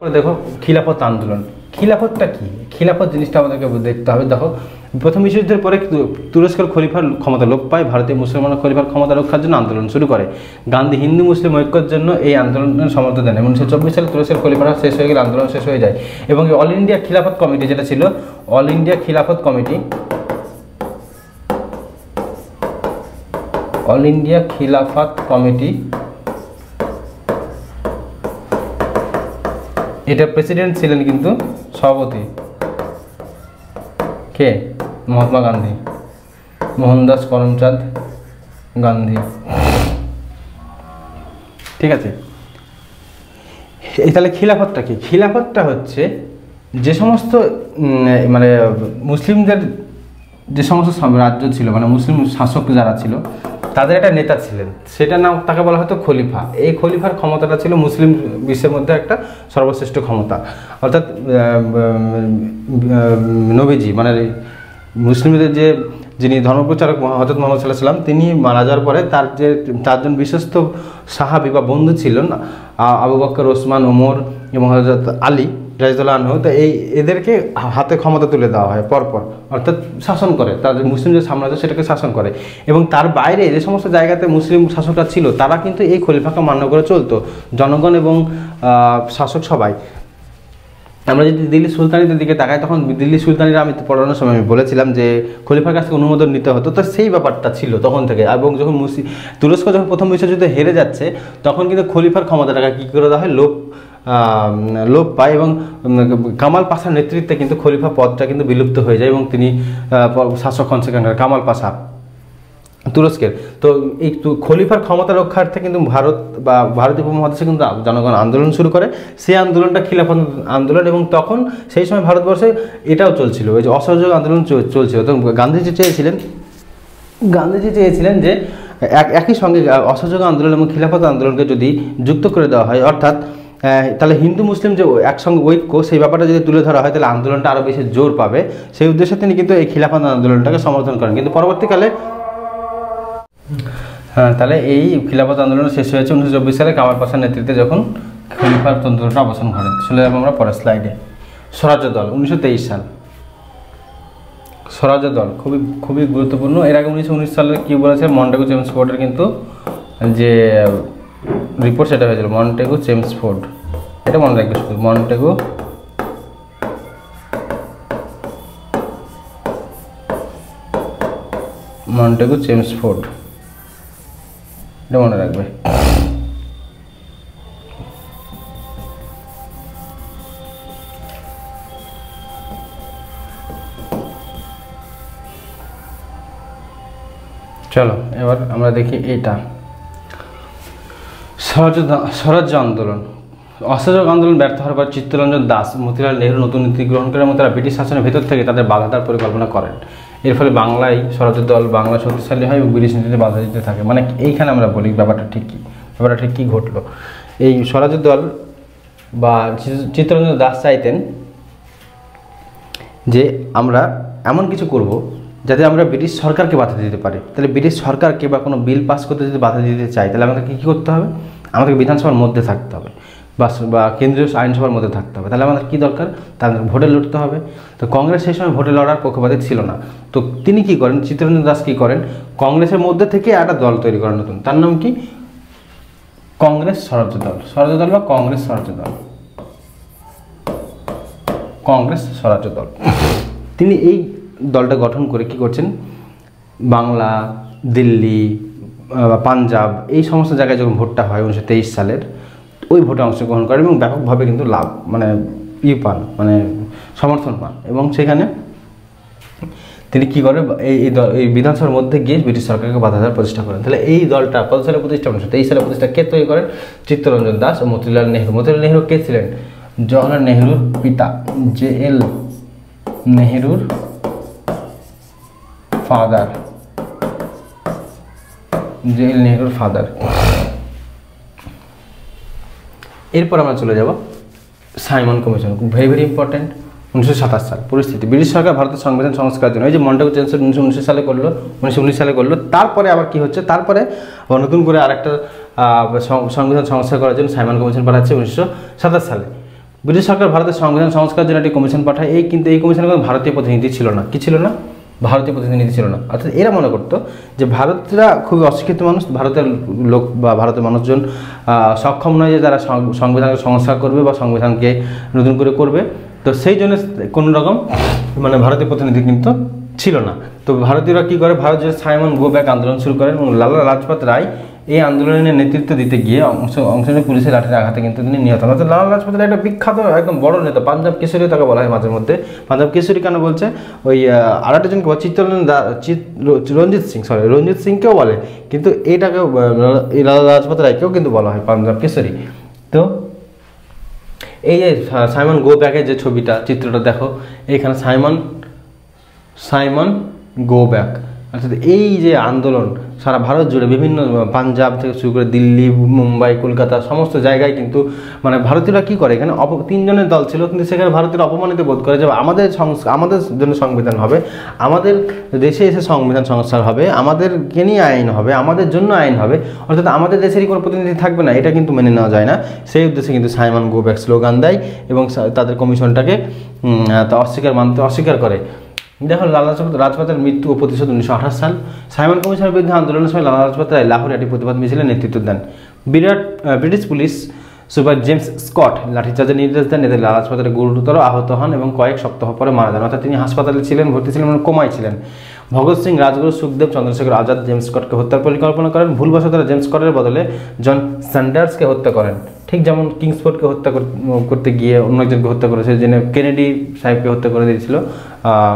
দেখো খিলাফত আন্দোলন। খিলাফতটা কি? খিলাফত জিনিসটা আমাদেরকে দেখতে হবে। দেখো, প্রথম বিশ্বযুদ্ধের পরে তুরস্কের খলিফার ক্ষমতা লোপ পায়, ভারতীয় মুসলমানের খলিফার ক্ষমতা রক্ষার জন্য আন্দোলন শুরু করে। গান্ধী হিন্দু মুসলিম ঐক্যের জন্য এই আন্দোলনের সমর্থন দেন। 1924 সালে তুরস্কের খলিফারা শেষ হয়ে গেলে আন্দোলন শেষ হয়ে যায় এবং অল ইন্ডিয়া খিলাফত কমিটি যেটা ছিল, অল ইন্ডিয়া খিলাফত কমিটি, অল ইন্ডিয়া খিলাফত কমিটি, এটা প্রেসিডেন্ট ছিলেন কিন্তু সভাপতি কে? মহাত্মা গান্ধী, মোহনদাস করমচাঁদ গান্ধী। ঠিক আছে, তাহলে খিলাফতটা কি? খিলাফতটা হচ্ছে যে সমস্ত মানে মুসলিমদের যে সমস্ত রাজ্য ছিল, মানে মুসলিম শাসক যারা ছিল তাদের একটা নেতা ছিলেন, সেটার নাম তাকে বলা হতো খলিফা। এই খলিফার ক্ষমতাটা ছিল মুসলিম বিশ্বের মধ্যে একটা সর্বশ্রেষ্ঠ ক্ষমতা। অর্থাৎ নবীজি মানে মুসলিমদের যে যিনি ধর্মপ্রচারক হযরত মুহাম্মদ সাল্লাল্লাহু আলাইহি ওয়াসাল্লাম, তিনি মারা যাওয়ার পরে তার যে চারজন বিশ্বস্ত সাহাবী বা বন্ধু ছিলেন, আবু বকর, ওসমান, ওমর এবং হযরত আলী রাদিয়াল্লাহু আনহু, তো এদেরকে হাতে ক্ষমতা তুলে দেওয়া হয় পরপর, অর্থাৎ শাসন করে, তাদের মুসলিম যে সাম্রাজ্য সেটাকে শাসন করে। এবং তার বাইরে যে সমস্ত জায়গাতে মুসলিম শাসকরা ছিল তারা কিন্তু এই খলিফাকে মান্য করে চলতো, জনগণ এবং শাসক সবাই। আমরা যদি দিল্লি সুলতানিদের দিকে তাকাই, তখন দিল্লি সুলতানিরা আমি পড়ানোর সময় আমি বলেছিলাম যে খলিফার কাছ থেকে অনুমোদন নিতে হতো, তো সেই ব্যাপারটা ছিল তখন থেকে। এবং যখন তুরস্ক যখন প্রথম বিশ্বযুদ্ধে হেরে যাচ্ছে, তখন কিন্তু খলিফার ক্ষমতাটাকে কী করে দেওয়া হয়, লোপ পায় এবং কামাল পাশার নেতৃত্বে কিন্তু খলিফা পদটা কিন্তু বিলুপ্ত হয়ে যায় এবং তিনি শাসক হন সেখানকার কামাল পাশা তুরস্কের। তো এই খলিফার ক্ষমতা রক্ষার্থে কিন্তু ভারত বা ভারতীয় উপমহাদেশে কিন্তু জনগণ আন্দোলন শুরু করে। সেই আন্দোলনটা খিলাফত আন্দোলন, এবং তখন সেই সময় ভারতবর্ষে এটাও চলছিল, ওই যে অসহযোগ আন্দোলন চলছিল। তো গান্ধীজি চেয়েছিলেন যে একই সঙ্গে অসহযোগ আন্দোলন এবং খিলাফত আন্দোলনকে যদি যুক্ত করে দেওয়া হয়, অর্থাৎ তাহলে হিন্দু মুসলিম যে একসঙ্গে ঐক্য, সেই ব্যাপারটা যদি তুলে ধরা হয় তাহলে আন্দোলনটা আরও বেশি জোর পাবে। সেই উদ্দেশ্যে তিনি কিন্তু এই খিলাফত আন্দোলনটাকে সমর্থন করেন। কিন্তু পরবর্তীকালে তাহলে এই খিলাফত আন্দোলন শেষ হয়েছে 1924 সালে কামাল পাশার নেতৃত্বে, যখন খলিফার তন্ত্রটা অবসান ঘটে। চলে যাবো আমরা পরের স্লাইডে। স্বরাজ্য দল 1923 সাল। স্বরাজ্য দল খুবই গুরুত্বপূর্ণ। এর আগে 1919 সালে কী বলেছে, মন্টেগু চেমসফোর্ডের কিন্তু যে রিপোর্ট সেটা হয়েছিল, মন্টেগু চেমসফোর্ড, এটা মনে রাখবে শুধু, মন্টেগু চেমসফোর্ড, এটা মনে রাখবে। চলো এবার আমরা দেখি এইটা, স্বরাজ্য আন্দোলন। অসহযোগ আন্দোলন ব্যর্থ হওয়ার পর চিত্তরঞ্জন দাস, মতিলাল নেহরু নতুন নীতি গ্রহণ করে এবং তারা ব্রিটিশ শাসনের ভেতর থেকে তাদের বাধার পরিকল্পনা করেন। এর ফলে বাংলায় স্বরাজ্য দল বাংলা শক্তিশালী হয় এবং ব্রিটিশ নীতিতে বাধা দিতে থাকে। মানে এইখানে আমরা বলি ব্যাপারটা ঠিক কী ঘটলো। এই স্বরাজ্য দল বা চিত্তরঞ্জন দাস চাইতেন যে আমরা এমন কিছু করব যাতে আমরা ব্রিটিশ সরকারকে বাধা দিতে পারি। তাহলে ব্রিটিশ সরকারকে বা কোনো বিল পাস করতে যদি বাধা দিতে চাই, তাহলে আমাদেরকে কী করতে হবে? আমাদেরকে বিধানসভার মধ্যে থাকতে হবে বা কেন্দ্রীয় আইনসভার মধ্যে থাকতে হবে। তাহলে আমাদের কী দরকার? তাদের ভোটে লড়তে হবে। তো কংগ্রেস সেই সময় ভোটে লড়ার পক্ষপাতী ছিল না। তো তিনি কী করেন, চিত্তরঞ্জন দাস কী করেন, কংগ্রেসের মধ্যে থেকে একটা দল তৈরি করেন নতুন, তার নাম কি? কংগ্রেস স্বরাজ্য দল বা কংগ্রেস স্বরাজ্য দল, কংগ্রেস স্বরাজ্য দল। তিনি এই দলটা গঠন করে কি করছেন, বাংলা, দিল্লি, পাঞ্জাব, এই সমস্ত জায়গায় যখন ভোটটা হয় 1923 সালের, ওই ভোটে অংশগ্রহণ করেন এবং ব্যাপকভাবে কিন্তু লাভ মানে সমর্থন পান। এবং সেখানে তিনি কী করে, এই বিধানসভার মধ্যে গিয়ে ব্রিটিশ সরকারকে বাধা দেওয়ার প্রচেষ্টা করেন। তাহলে এই দলটা কত সালে প্রতিষ্ঠা? 1923 সালে প্রতিষ্ঠা। কে তৈরি করেন? চিত্তরঞ্জন দাস ও মতিলাল নেহরু। মতিলাল নেহরু কে ছিলেন? জওহরলাল নেহরুর পিতা, JL নেহরুর ফাদার, JL নেহরুর ফাদার। এরপর আমরা চলে যাব সাইমন কমিশন, ভেরি ইম্পর্টেন্ট। 1927 সাল পরিস্থিতি, ব্রিটিশ সরকার ভারতের সংবিধান সংস্কারের জন্য, এই যে মন্টেগু চেমসফোর্ড 1919 সালে করলো, তারপরে আবার কি হচ্ছে, তারপরে নতুন করে আরেকটা সংবিধান সংস্কার করার জন্য সাইমন কমিশন পাঠাচ্ছে 1927 সালে। ব্রিটিশ সরকার ভারতের সংবিধান সংস্কারের জন্য একটি কমিশন পাঠায়। কিন্তু এই কমিশনে কোনো ভারতীয় প্রতিনিধি ছিল না। কি ছিল না? ভারতীয় প্রতিনিধি ছিল না। অর্থাৎ এরা মনে করতো যে ভারতীয়রা খুবই অশিক্ষিত মানুষ, ভারতের লোক বা ভারতের মানুষজন সক্ষম নয় যে তারা সংবিধানকে সংস্কার করবে বা সংবিধানকে নতুন করে করবে। তো সেই জন্য কোনো রকম মানে ভারতীয় প্রতিনিধি কিন্তু ছিল না। তো ভারতীয়রা কী করে, ভারত যে সাইমন গো ব্যাক আন্দোলন শুরু করেন এবং লালা লাজপত রায় এই আন্দোলনের নেতৃত্ব দিতে গিয়ে অংশ নিয়ে পুলিশের লাঠির আঘাতে কিন্তু তিনি নিহত হন। অর্থাৎ লালা লাজপত রায় একটা বিখ্যাত একদম বড় নেতা, পাঞ্জাব কেশরী তাকে বলা হয় মাঝে মধ্যে। পাঞ্জাব কেশরী কেন বলছে, ওই আর একটা জনকে রঞ্জিত সিংকেও বলে, কিন্তু এইটাকেও এই লালা লাজপত রায়কেও কিন্তু বলা হয় পাঞ্জাব কেশরী। তো এই যে সাইমন গো ব্যাকের যে ছবিটা, চিত্রটা দেখো, এইখানে সাইমন গো ব্যাক। অর্থাৎ এই যে আন্দোলন সারা ভারত জুড়ে বিভিন্ন পাঞ্জাব থেকে শুরু করে দিল্লি, মুম্বাই, কলকাতা সমস্ত জায়গায় কিন্তু মানে ভারতীয়রা কী করে, এখানে 3 জনের দল ছিল, কিন্তু সেখানে ভারতীয়রা অপমানিত বোধ করে যে আমাদের জন্য সংবিধান হবে, আমাদের দেশে এসে সংবিধান সংস্কার হবে, আমাদেরকে নিয়ে আইন হবে, আমাদের জন্য আইন হবে, অর্থাৎ আমাদের দেশেরই কোনো প্রতিনিধি থাকবে না, এটা কিন্তু মেনে নেওয়া যায় না। সেই উদ্দেশ্যে কিন্তু সাইমন গো ব্যাক স্লোগান দেয় এবং তাদের কমিশনটাকে মানতে অস্বীকার করে। দেখো লালা লাজপতের মৃত্যু ও প্রতিশোধ 1928 সাল। সাইমন কমিশনের বিরুদ্ধে আন্দোলনের সময় লালা লাজপত রায় লাহোরে একটি প্রতিবাদ মিছিলে নেতৃত্ব দেন। British police super James Scott লাঠিচার্জের নির্দেশ দেন, এতে লালা লাজপত রায় গুরুতর আহত হন এবং কয়েক সপ্তাহ পরে মারা যান। অর্থাৎ তিনি হাসপাতালে ছিলেন, ভর্তি ছিলেন এবং কোমায় ছিলেন। ভগৎ সিং, রাজগুরু, সুখদেব, চন্দ্রশেখর আজাদ জেমস স্কটকে হত্যার পরিকল্পনা করেন। ভুলবশত তারা জেমস স্কটের বদলে জন স্যান্ডার্সকে হত্যা করেন। ঠিক যেমন কিংসফোর্ডকে হত্যা করতে গিয়ে অন্য একজনকে হত্যা করেছে, যিনি কেনেডি সাহেবকে হত্যা করে দিয়েছিল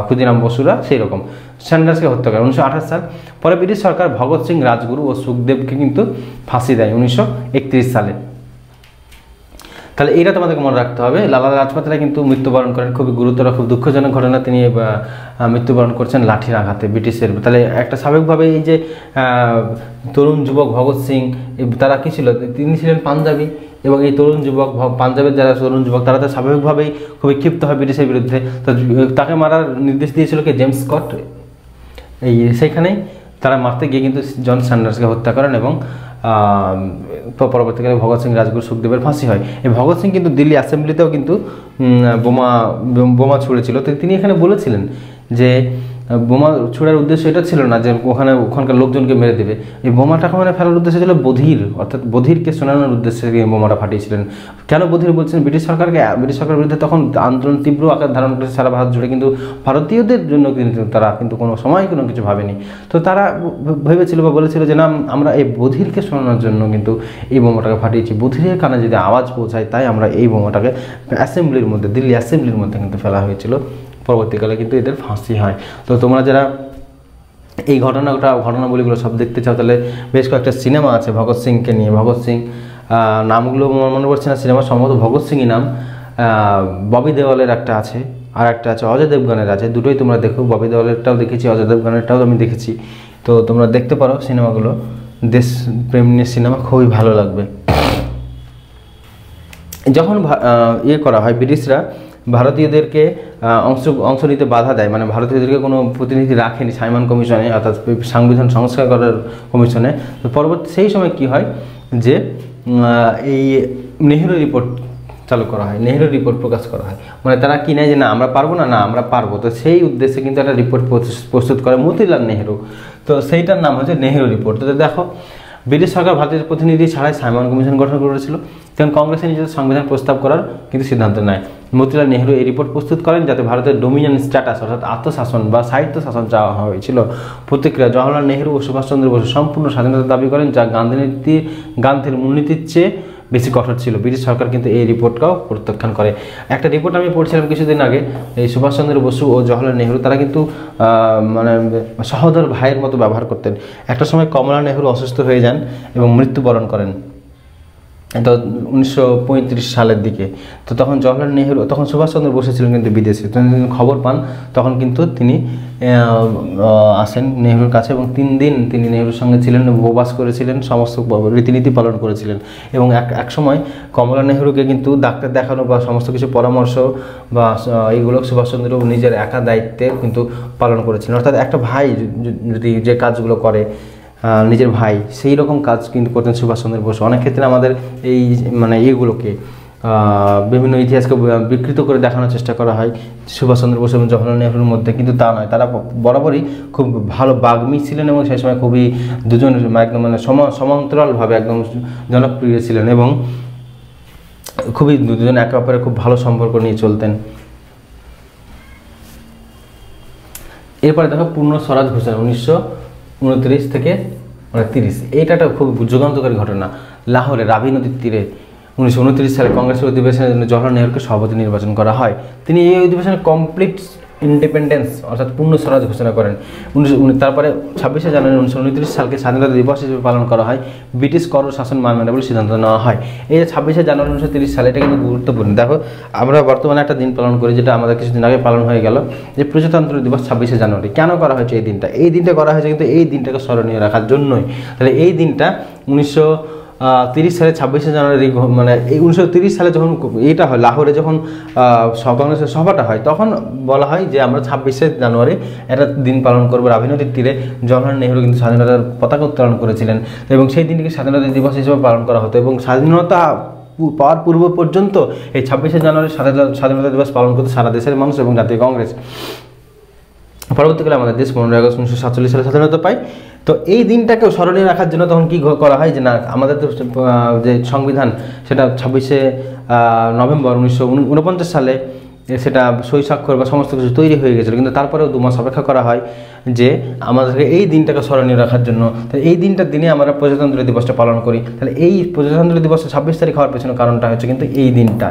ক্ষুদিরাম বসুরা, সেই রকম স্যান্ডার্সকে হত্যা করে 1928 সাল। পরে ব্রিটিশ সরকার ভগৎ সিং, রাজগুরু ও সুখদেবকে কিন্তু ফাঁসি দেয় 1931 সালে। তাহলে এইটা তোমাদেরকে মনে রাখতে হবে। লালা লাজপত রায় কিন্তু মৃত্যুবরণ করেন, খুবই গুরুতর, খুব দুঃখজনক ঘটনা, তিনি মৃত্যুবরণ করছেন লাঠির আঘাতে ব্রিটিশের। তাহলে একটা স্বাভাবিকভাবে এই যে তরুণ যুবক ভগৎ সিং, তারা কী ছিল, তিনি ছিলেন পাঞ্জাবি, এবং এই তরুণ যুবক পাঞ্জাবের যারা তরুণ যুবক তারা তো স্বাভাবিকভাবেই খুবই ক্ষিপ্ত হয় ব্রিটিশের বিরুদ্ধে। তো তাকে মারার নির্দেশ দিয়েছিল কি জেমস স্কট। সেইখানেই তারা মারতে গিয়ে কিন্তু জন স্যান্ডার্সকে হত্যা করেন এবং পরবর্তীকালে ভগৎ সিং, রাজগুরু, সুখদেবের ফাঁসি হয়। এই ভগৎ সিং কিন্তু দিল্লি অ্যাসেম্বলিতেও কিন্তু বোমা ছুঁড়েছিল। তো তিনি এখানে বলেছিলেন যে বোমা ছোড়ার উদ্দেশ্য এটা ছিল না যে ওখানকার লোকজনকে মেরে দেবে, এই বোমাটা মানে ফেলার উদ্দেশ্য ছিল বধির, অর্থাৎ বধিরকে শোনানোর উদ্দেশ্যে বোমাটা ফাটিয়েছিলেন। কেন বধির বলছেন, ব্রিটিশ সরকারের বিরুদ্ধে তখন আন্দোলন তীব্র আকার ধারণ করেছে সারা ভারত জুড়ে, কিন্তু ভারতীয়দের জন্য কিন্তু তারা কিন্তু কোনো সময় কোনো কিছু ভাবেনি। তো তারা ভেবেছিল বা বলেছিল যে না, আমরা এই বধিরকে শোনানোর জন্য কিন্তু এই বোমাটাকে ফাটিয়েছি, বধিরের কানে যদি আওয়াজ পৌঁছায়, তাই আমরা এই বোমাটাকে দিল্লি অ্যাসেম্বলির মধ্যে কিন্তু ফেলা হয়েছিল। পরবর্তীকালে কিন্তু এদের ফাঁসি হয়। তো তোমরা যারা এই ঘটনাবলীগুলো সব দেখতে চাও, তাহলে বেশ কয়েকটা সিনেমা আছে ভগৎ সিংকে নিয়ে। ভগৎ সিং নামগুলো মনে পড়ছে না, সিনেমা সম্ভবত ভগৎ সিংই নাম। ববি দেওয়ালের একটা আছে, আর একটা আছে অজয় দেবগনের আছে। দুটোই তোমরা দেখো, ববি দেওয়ালেরটাও দেখেছি, অজয় দেবগনেরটাও আমি দেখেছি। তো তোমরা দেখতে পারো সিনেমাগুলো, দেশপ্রেম নিয়ে সিনেমা, খুবই ভালো লাগবে। যখন করা হয়, ব্রিটিশরা ভারতীয়দেরকে অংশ নিতে বাধা দেয়, মানে ভারতীয়দেরকে কোনো প্রতিনিধি রাখেনি সাইমন কমিশনে, অর্থাৎ সংবিধান সংস্কার করার কমিশনে। তো পরবর্তী সেই সময় কি হয় যে এই নেহেরু রিপোর্ট চালু করা হয়, নেহেরু রিপোর্ট প্রকাশ করা হয়। মানে তারা কি নেয় যে না আমরা পারবো না, আমরা পারবো। তো সেই উদ্দেশ্যে কিন্তু একটা রিপোর্ট প্রস্তুত করে মতিলাল নেহেরু। তো সেইটার নাম হচ্ছে নেহেরু রিপোর্ট। তো দেখো, ব্রিটিশ সরকার ভারতীয় প্রতিনিধি ছাড়াই সাইমন কমিশন গঠন করেছিল, কারণ কংগ্রেসে নিজেদের সংবিধান প্রস্তাব করার কিন্তু সিদ্ধান্ত নেয়। মতিলাল নেহেরু এই রিপোর্ট প্রস্তুত করেন যাতে ভারতের ডোমিনিয়ন স্ট্যাটাস অর্থাৎ আত্মশাসন বা স্বায়ত্তশাসন চাওয়া হয়েছিল। প্রতিক্রিয়া জওহরলাল নেহেরু ও সুভাষচন্দ্র বসু সম্পূর্ণ স্বাধীনতা দাবি করেন, যা গান্ধীর মূলনীতির চেয়ে বেশি কঠোর ছিল। ব্রিটিশ সরকার কিন্তু এই রিপোর্টটাও প্রত্যাখ্যান করে। একটা রিপোর্ট আমি পড়ছিলাম কিছুদিন আগে, এই সুভাষচন্দ্র বসু ও জওহরলাল নেহেরু তারা কিন্তু মানে সহোদর ভাইয়ের মতো ব্যবহার করতেন। একটা সময় কমলা নেহেরু অসুস্থ হয়ে যান এবং মৃত্যুবরণ করেন, তো 1935 সালের দিকে। তো তখন জওহরলাল নেহেরু, তখন সুভাষচন্দ্র বসু ছিলেন কিন্তু বিদেশে। খবর পান, তখন কিন্তু তিনি আসেন নেহেরুর কাছে এবং 3 দিন তিনি নেহেরুর সঙ্গে ছিলেন, উপবাস করেছিলেন, সমস্ত রীতিনীতি পালন করেছিলেন। এবং এক সময় কমলা নেহেরুকে কিন্তু ডাক্তার দেখানো বা সমস্ত কিছু পরামর্শ বা এইগুলো সুভাষচন্দ্র নিজের একা দায়িত্বে কিন্তু পালন করেছিলেন। অর্থাৎ একটা ভাই যদি যে কাজগুলো করে নিজের ভাই, সেই রকম কাজ কিন্তু করতেন সুভাষচন্দ্র বসু। অনেক ক্ষেত্রে আমাদের এই মানে এইগুলোকে বিভিন্ন ইতিহাসকে বিকৃত করে দেখানোর চেষ্টা করা হয় সুভাষচন্দ্র বসু এবং জওহরলাল নেহরুর মধ্যে, কিন্তু তা নয়। তারা বরাবরই খুব ভালো বাগ্মী ছিলেন এবং সেই সময় খুবই দুজন একদম মানে সমান্তরালভাবে একদম জনপ্রিয় ছিলেন এবং খুবই দুজন একে অপরের খুব ভালো সম্পর্ক নিয়ে চলতেন। এরপরে দেখো পূর্ণ স্বরাজ ঘোষণা 1929 থেকে 30। এইটা একটা খুব যুগান্তকারী ঘটনা। লাহোরে রাভি নদীর তীরে 1929 সালে কংগ্রেসের অধিবেশনের জন্য জওহরলাল নেহরুকে সভাপতি নির্বাচন করা হয়। তিনি এই অধিবেশনে কমপ্লিট ইন্ডিপেন্ডেন্স অর্থাৎ পূর্ণ স্বরাজ ঘোষণা করেন। তারপরে 26শে জানুয়ারি 1929 সালকে স্বাধীনতা দিবস হিসেবে পালন করা হয়। ব্রিটিশ কর শাসন মানবে না বলে সিদ্ধান্ত নেওয়া হয়। এই যে 26শে জানুয়ারি 1930 সালে, এটা কিন্তু গুরুত্বপূর্ণ। দেখো আমরা বর্তমানে একটা দিন পালন করি যেটা আমাদের কিছুদিন আগে পালন হয়ে গেল, যে প্রজাতন্ত্র দিবস 26শে জানুয়ারি। কেন করা হয়েছে এই দিনটা? এই দিনটা করা হয়েছে কিন্তু এই দিনটাকে স্মরণীয় রাখার জন্যই। তাহলে এই দিনটা 1930 সালে 26শে জানুয়ারি, মানে এই 1930 সালে যখন এইটা হয়, লাহোরে যখন কংগ্রেসের সভাটা হয়, তখন বলা হয় যে আমরা 26শে জানুয়ারি একটা দিন পালন করবো রাভি নদীর তীরে। জওহরলাল নেহরু কিন্তু স্বাধীনতার পতাকা উত্তোলন করেছিলেন এবং সেই দিনটিকে স্বাধীনতা দিবস হিসেবে পালন করা হতো এবং স্বাধীনতা পাওয়ার পূর্ব পর্যন্ত এই 26শে জানুয়ারি স্বাধীনতা দিবস পালন করতে সারা দেশের মানুষ এবং জাতীয় কংগ্রেস। পরবর্তীকালে আমাদের দেশ 15 আগস্ট 1947 সালে স্বাধীনতা পায়। তো এই দিনটাকেও স্মরণীয় রাখার জন্য তখন কী করা হয় যে না, আমাদের তো যে সংবিধান সেটা 26শে নভেম্বর 1949 সালে সেটা সই স্বাক্ষর বা সমস্ত কিছু তৈরি হয়ে গেছিলো, কিন্তু তারপরেও 2 মাস অপেক্ষা করা হয় যে আমাদেরকে এই দিনটাকে স্মরণীয় রাখার জন্য। তাহলে এই দিনটার দিনে আমরা প্রজাতন্ত্র দিবসটা পালন করি। তাহলে এই প্রজাতন্ত্র দিবসটা 26 তারিখ হওয়ার পেছনে কারণটা হচ্ছে কিন্তু এই দিনটা।